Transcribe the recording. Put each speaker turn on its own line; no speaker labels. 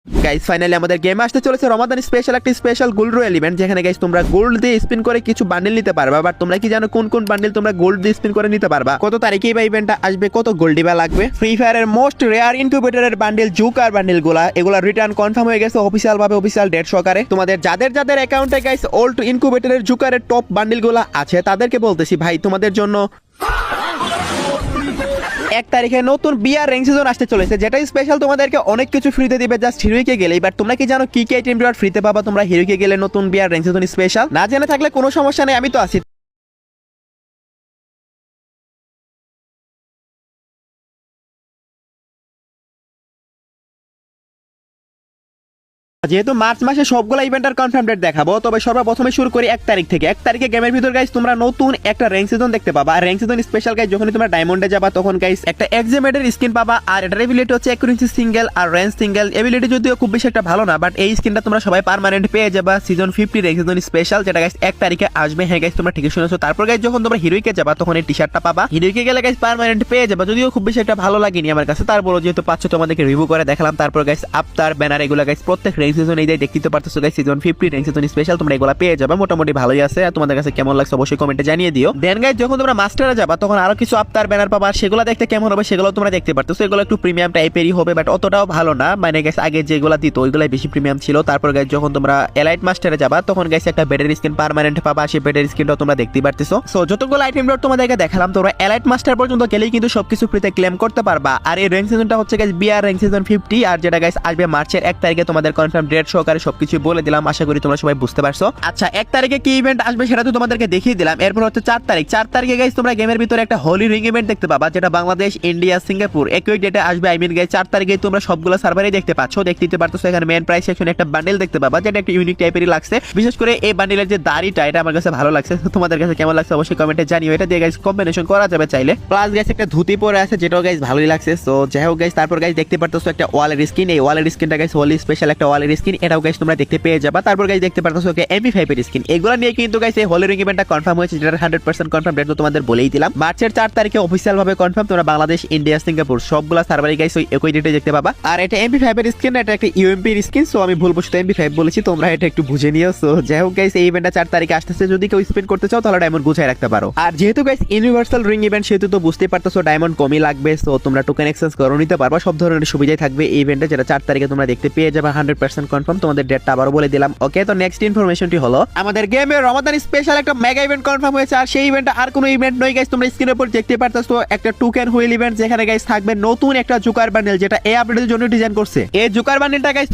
Guys finally আমাদের গেমে আসতে চলেছে রমাদান স্পেশাল একটা স্পেশাল গোল্ড রয়্যাল ইভেন্ট, যেখানে গাইস তোমরা গোল্ড দিয়ে স্পিন করে কিছু বান্ডেল নিতে পারবা। বাট তোমরা কি জানো কোন কোন বান্ডেল তোমরা গোল্ড দিয়ে স্পিন করে নিতে পারবা? কত তারিখে এই ইভেন্টটা আসবে, কত গোল্ডই বা লাগবে? ফ্রি ফায়ারের মোস্ট রেয়ার ইনকিউবেটরের বান্ডেল জুকার বান্ডেল এগুলা রিটার্ন কনফার্ম হয়ে গেছে অফিসিয়াল ভাবে, অফিসিয়াল ডেট সহকারে। তোমাদের যাদের যাদের অ্যাকাউন্টে গাইস ওল্ড ইনকিউবেটরের জুকারের টপ বান্ডেল আছে তাদেরকে বলতেছি ভাই তোমাদের জন্য 1 তারিখে নতুন বিআর র্যাঙ্ক সিজন আসতে চলেছে, যেটা স্পেশাল তোমাদেরকে অনেক কিছু ফ্রিতে দিবে জাস্ট হিরোইকে গেলেই। বাট তোমরা কি জানো কি কি আইটেম ফ্রিতে পাবা তোমরা হিরোইকে গেলে নতুন বিআর র্যাঙ্ক সিজন স্পেশাল? না জেনে থাকলে কোনো সমস্যা নেই, আমি তো আছি। যেহেতু মার্চ মাসে সবগুলো ইভেন্টের কনফার্ম ডেট দেখাবো, তবে সর্বপ্রথমে শুরু করি 1 তারিখ থেকে। 1 তারিখে গেমের ভিতর গাইস তোমরা নতুন একটা র্যাঙ্ক সিজন দেখতে পাবা। আর র্যাঙ্ক সিজন স্পেশাল গাইস যখন তোমরা ডায়মন্ডে যাবা তখন গাইস একটা এক্সিমেটের স্কিন পাবা। আর এটার এবিলিটি হচ্ছে অ্যাকুরেন্সি সিঙ্গেল আর রেঞ্জ সিঙ্গেল। এবিলিটি যদিও খুব বেশি একটা ভালো না, বাট এই স্কিনটা তোমরা সবাই পার্মানেন্ট পেয়ে যাবা সিজন 50 র্যাঙ্ক সিজন স্পেশাল, যেটা গাইস 1 তারিখে আসবে। হ্যাঁ গাইস তোমরা ঠিকই শুনেছো। তারপর গাইস যখন তোমরা হিরোইকে যাবা তখন এই টি-শার্টটা পাবা। হিরোইকে গেলে গাইস পার্মানেন্ট পেয়ে যাবা, যদিও খুব বেশি একটা ভালো লাগেনি আমার কাছে। তারপরও যেহেতু পাচ্ছ তোমাদেরকে রিভিউ করে দেখালাম। তারপর গাইস আফতার ব্যানার এগুলো গাইস প্রত্যেক র্যাঙ্ক সিজন এই দেখতে পারতেছো guys season 50 rank season special তোমরা এগুলা পেয়ে যাবে। মোটামুটি ভালোই আছে। আর তোমাদের কাছে কেমন লাগছে অবশ্যই কমেন্টে জানিয়ে দিও। দেন গাইস যখন তোমরা মাস্টারে যাবা তখন আরো কিছু আফতার ব্যানার পাবা, সেগুলো দেখতে কেমন হবে সেগুলো তোমরা দেখতে পারতেছো। এগুলো একটু প্রিমিয়াম টাইপেরই হবে, বাট অতটাও ভালো না। মানে গাইস আগে যেগুলো দিত ওইগুলাই বেশি প্রিমিয়াম ছিল। তারপর গাইস যখন তোমরা এলাইট মাস্টারে যাবা তখন গাইস একটা ব্যাটারি স্কিন পার্মানেন্ট পাবা, সেই ব্যাটারি স্কিনটাও তোমরা দেখতে পারতেছো। সো যতগুলো আইটেম রোড তোমাদেরকে দেখালাম, তোমরা এলাইট মাস্টার পর্যন্ত গেলেই কিন্তু সবকিছু ফ্রিতে ক্লেম করতে পারবা। আর এই র্যাঙ্ক সিজনটা হচ্ছে গাইস বিআর র্যাঙ্ক সিজন 50, আর যেটা গাইস আসবে মার্চের 1 তারিখে। তোমাদের কনফার্ম ডেট সহকারে সবকিছু বলে দিলাম, আশা করি তোমরা সবাই বুঝতে পারছো। আচ্ছা 1 তারিখে কি ইভেন্ট আসবে সেটা তো তোমাদেরকে দেখিয়ে দিলাম। এরপর হচ্ছে 4 তারিখ। 4 তারিখে গাইস তোমরা গেমের ভিতরে একটা হোলি রিং ইভেন্ট দেখতে পাবা, যেটা বাংলাদেশ, ইন্ডিয়া, সিঙ্গাপুর একই ডেটে আসবে। আই মিন গাইস 4 তারিখে তোমরা সবগুলো সার্ভারেই দেখতে পাচ্ছো, দেখতে পারতেছো। এখানে মেন প্রাইস সেকশনে একটা বান্ডেল দেখতে পাবা, যেটা একটা ইউনিক টাইপেরই লাগছে। বিশেষ করে এই বান্ডেলের যে দাড়িটা, এটা আমার কাছে ভালো লাগছে। তোমাদের কাছে কেমন লাগছে অবশ্যই কমেন্টে জানিও। এটা দিয়ে গাইস কম্বিনেশন করা যাবে চাইলে। প্লাস গাইস একটা ধুতি পরে আছে, যেটাও গাইস ভালোই লাগছে। সো যাই হোক গাইস, তারপর গাইস দেখতে পারতেছো একটা ওয়ালের স্কিন। এই ওয়ালের স্কিনটা গাইস হোলি স্পেশাল একটা ওয়ালের স্কিন, এটাও গাইস তোমরা দেখতে পেয়ে যাবা। তারপর গাইস দেখতে পারতেছো MP5 এর স্কিন। এগুলো নিয়ে কিন্তু গাইস এই হোলি রিং ইভেন্টটা কনফার্ম হয়েছে, যেটা 100% কনফার্ম ডেট তো তোমাদের বলেই দিলাম। মার্চের 4 তারিখে অফিশিয়াল ভাবে কনফার্ম। তোমরা বাংলাদেশ, ইন্ডিয়া, সিঙ্গাপুর সবগুলা সার্ভারে গাইস ওই একই ডেটে দেখতে পাবা। আর এটা MP5 এর স্কিন, এটা একটা UMP এর স্কিন। সো আমি ভুলবশত MP5 বলেছি, তোমরা এটা একটু বুঝে নিও। সো যাই হোক গাইস, এই ইভেন্টটা 4 তারিখে আসতেছে। যদি কেউ স্পেন্ড করতে চাও তাহলে ডায়মন্ড গুছায় রাখতে পারো। আর যেহেতু গাইস ইউনিভার্সাল রিং ইভেন্ট, সেহেতু তো বুঝতেই পারতেছো ডায়মন্ড কমই লাগবে। সো তোমরা টোকেন এক্সচেঞ্জ করে নিতে পারবা, সব ধরনের সুবিধাই থাকবে এই ইভেন্টে, যেটা 4 তারিখে তোমরা দেখতে পেয়ে যাবে 100% কনফার্ম। তোমাদের ডেটটা আবারও বলে দিলাম। ওকে, তো নেক্সট ইনফরমেশনটি হলো আমাদের গেমে রমাদান স্পেশাল একটা মেগা ইভেন্ট কনফার্ম হয়েছে। আর সেই ইভেন্টটা আর কোনো ইভেন্ট নয় গাইস, তোমরা স্ক্রিনের উপর দেখতে পারতেছো একটা টোকেন হুইল ইভেন্ট, যেখানে গাইস থাকবে নতুন একটা জোকার বান্ডেল, যেটা এই আপডেটের জন্য ডিজাইন করছে। এই জোকার বান্ডেলটা গাইস